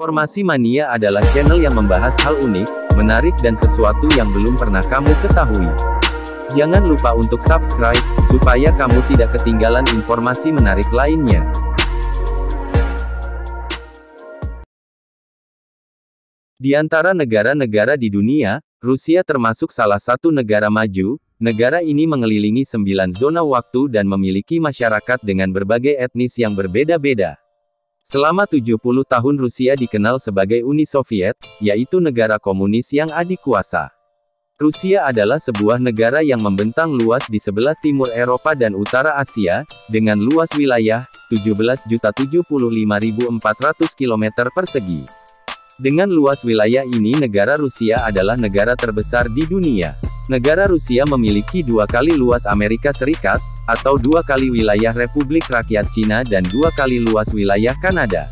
Informasi Mania adalah channel yang membahas hal unik, menarik dan sesuatu yang belum pernah kamu ketahui. Jangan lupa untuk subscribe, supaya kamu tidak ketinggalan informasi menarik lainnya. Di antara negara-negara di dunia, Rusia termasuk salah satu negara maju. Negara ini mengelilingi 9 zona waktu dan memiliki masyarakat dengan berbagai etnis yang berbeda-beda. Selama 70 tahun Rusia dikenal sebagai Uni Soviet, yaitu negara komunis yang adikuasa. Rusia adalah sebuah negara yang membentang luas di sebelah timur Eropa dan utara Asia, dengan luas wilayah 17.075.400 km persegi. Dengan luas wilayah ini negara Rusia adalah negara terbesar di dunia. Negara Rusia memiliki 2 kali luas Amerika Serikat, atau 2 kali wilayah Republik Rakyat Cina dan 2 kali luas wilayah Kanada.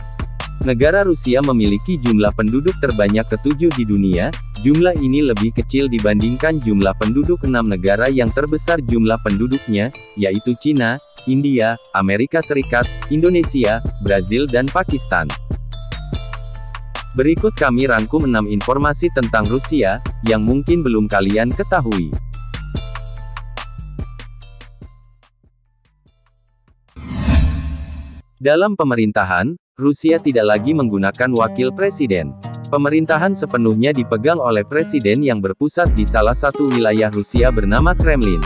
Negara Rusia memiliki jumlah penduduk terbanyak ke-7 di dunia. Jumlah ini lebih kecil dibandingkan jumlah penduduk 6 negara yang terbesar jumlah penduduknya, yaitu Cina, India, Amerika Serikat, Indonesia, Brazil dan Pakistan. Berikut kami rangkum 6 informasi tentang Rusia, yang mungkin belum kalian ketahui. Dalam pemerintahan, Rusia tidak lagi menggunakan wakil presiden. Pemerintahan sepenuhnya dipegang oleh presiden yang berpusat di salah satu wilayah Rusia bernama Kremlin.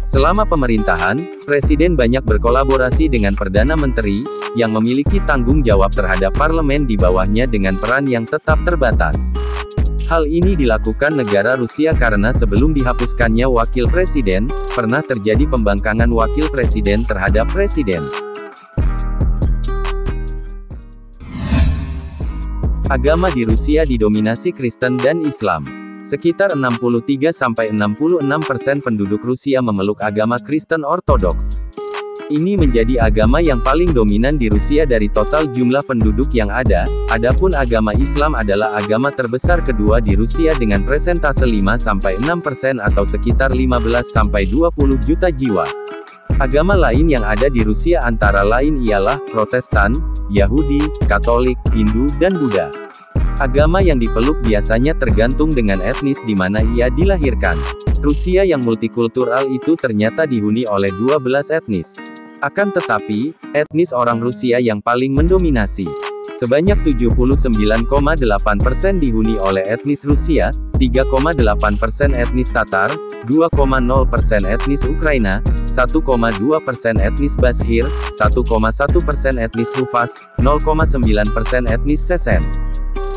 Selama pemerintahan, presiden banyak berkolaborasi dengan Perdana Menteri, yang memiliki tanggung jawab terhadap parlemen di bawahnya dengan peran yang tetap terbatas. Hal ini dilakukan negara Rusia karena sebelum dihapuskannya wakil presiden, pernah terjadi pembangkangan wakil presiden terhadap presiden. Agama di Rusia didominasi Kristen dan Islam. Sekitar 63–66% penduduk Rusia memeluk agama Kristen Ortodoks. Ini menjadi agama yang paling dominan di Rusia dari total jumlah penduduk yang ada. Adapun agama Islam adalah agama terbesar kedua di Rusia dengan persentase 5–6% atau sekitar 15–20 juta jiwa. Agama lain yang ada di Rusia antara lain ialah Protestan, Yahudi, Katolik, Hindu, dan Buddha. Agama yang dipeluk biasanya tergantung dengan etnis di mana ia dilahirkan. Rusia yang multikultural itu ternyata dihuni oleh 12 etnis. Akan tetapi, etnis orang Rusia yang paling mendominasi. Sebanyak 79,8% dihuni oleh etnis Rusia, 3,8% etnis Tatar, 2,0% etnis Ukraina, 1,2% etnis Bashkir, 1,1% etnis Rufas, 0,9% etnis Chechen.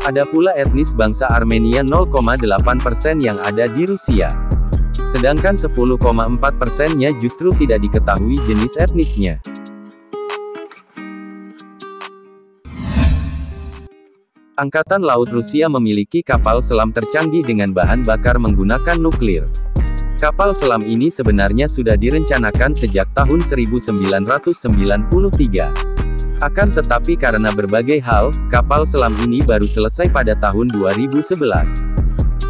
Ada pula etnis bangsa Armenia 0,8% yang ada di Rusia. Sedangkan 10,4%-nya justru tidak diketahui jenis etnisnya. Angkatan Laut Rusia memiliki kapal selam tercanggih dengan bahan bakar menggunakan nuklir. Kapal selam ini sebenarnya sudah direncanakan sejak tahun 1993. Akan tetapi karena berbagai hal, kapal selam ini baru selesai pada tahun 2011.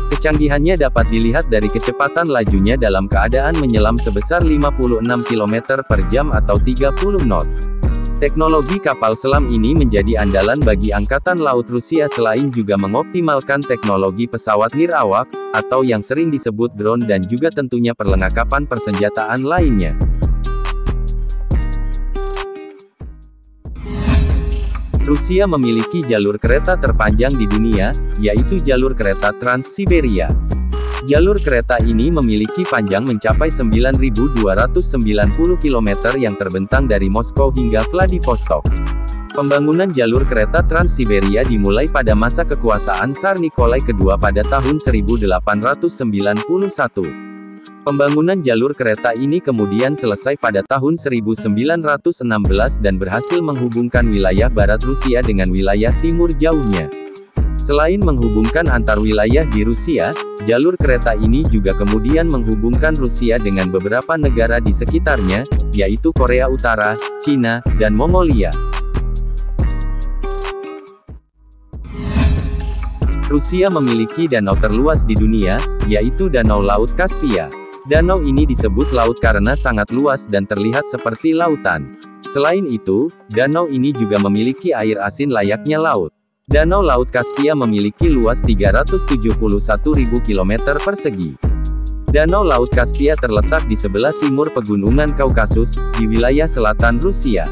Kecanggihannya dapat dilihat dari kecepatan lajunya dalam keadaan menyelam sebesar 56 km per jam atau 30 knot. Teknologi kapal selam ini menjadi andalan bagi Angkatan Laut Rusia selain juga mengoptimalkan teknologi pesawat nirawak, atau yang sering disebut drone dan juga tentunya perlengkapan persenjataan lainnya. Rusia memiliki jalur kereta terpanjang di dunia, yaitu jalur kereta Trans-Siberia. Jalur kereta ini memiliki panjang mencapai 9.290 km yang terbentang dari Moskow hingga Vladivostok. Pembangunan jalur kereta Trans-Siberia dimulai pada masa kekuasaan Tsar Nikolai II pada tahun 1891. Pembangunan jalur kereta ini kemudian selesai pada tahun 1916 dan berhasil menghubungkan wilayah barat Rusia dengan wilayah timur jauhnya. Selain menghubungkan antar wilayah di Rusia, jalur kereta ini juga kemudian menghubungkan Rusia dengan beberapa negara di sekitarnya, yaitu Korea Utara, Cina, dan Mongolia. Rusia memiliki danau terluas di dunia, yaitu Danau Laut Kaspia. Danau ini disebut laut karena sangat luas dan terlihat seperti lautan. Selain itu, danau ini juga memiliki air asin layaknya laut. Danau Laut Kaspia memiliki luas 371.000 km persegi. Danau Laut Kaspia terletak di sebelah timur Pegunungan Kaukasus, di wilayah selatan Rusia.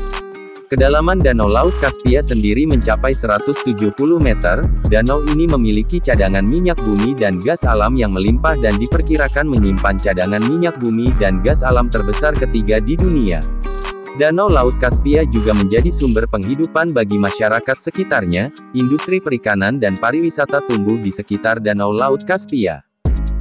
Kedalaman Danau Laut Kaspia sendiri mencapai 170 meter. Danau ini memiliki cadangan minyak bumi dan gas alam yang melimpah dan diperkirakan menyimpan cadangan minyak bumi dan gas alam terbesar ketiga di dunia. Danau Laut Kaspia juga menjadi sumber penghidupan bagi masyarakat sekitarnya. Industri perikanan dan pariwisata tumbuh di sekitar Danau Laut Kaspia.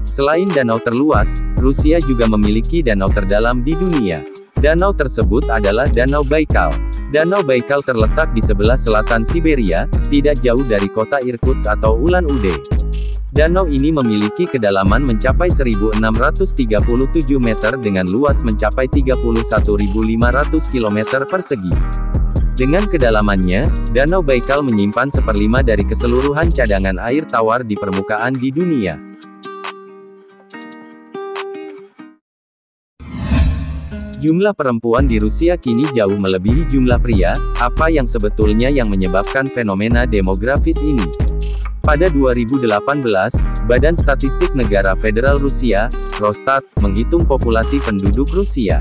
Selain danau terluas, Rusia juga memiliki danau terdalam di dunia. Danau tersebut adalah Danau Baikal. Danau Baikal terletak di sebelah selatan Siberia, tidak jauh dari kota Irkutsk atau Ulan-Ude. Danau ini memiliki kedalaman mencapai 1.637 meter dengan luas mencapai 31.500 km persegi. Dengan kedalamannya, Danau Baikal menyimpan 1/5 dari keseluruhan cadangan air tawar di permukaan di dunia. Jumlah perempuan di Rusia kini jauh melebihi jumlah pria. Apa yang sebetulnya yang menyebabkan fenomena demografis ini? Pada 2018, Badan Statistik Negara Federal Rusia, Rosstat, menghitung populasi penduduk Rusia.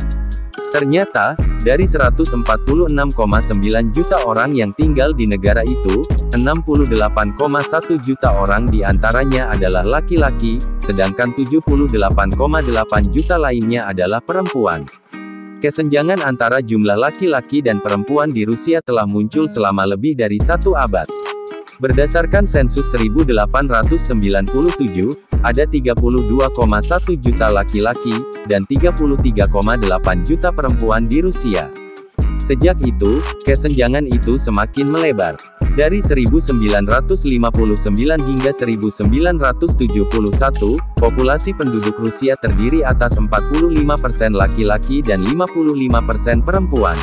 Ternyata, dari 146,9 juta orang yang tinggal di negara itu, 68,1 juta orang diantaranya adalah laki-laki, sedangkan 78,8 juta lainnya adalah perempuan. Kesenjangan antara jumlah laki-laki dan perempuan di Rusia telah muncul selama lebih dari 1 abad. Berdasarkan sensus 1897, ada 32,1 juta laki-laki, dan 33,8 juta perempuan di Rusia. Sejak itu, kesenjangan itu semakin melebar. Dari 1959 hingga 1971, populasi penduduk Rusia terdiri atas 45% laki-laki dan 55% perempuan.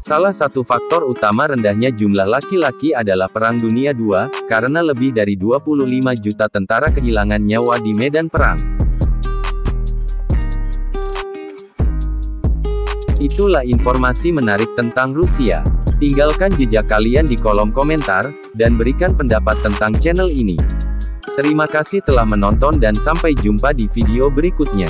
Salah satu faktor utama rendahnya jumlah laki-laki adalah Perang Dunia II, karena lebih dari 25 juta tentara kehilangan nyawa di medan perang. Itulah informasi menarik tentang Rusia. Tinggalkan jejak kalian di kolom komentar, dan berikan pendapat tentang channel ini. Terima kasih telah menonton dan sampai jumpa di video berikutnya.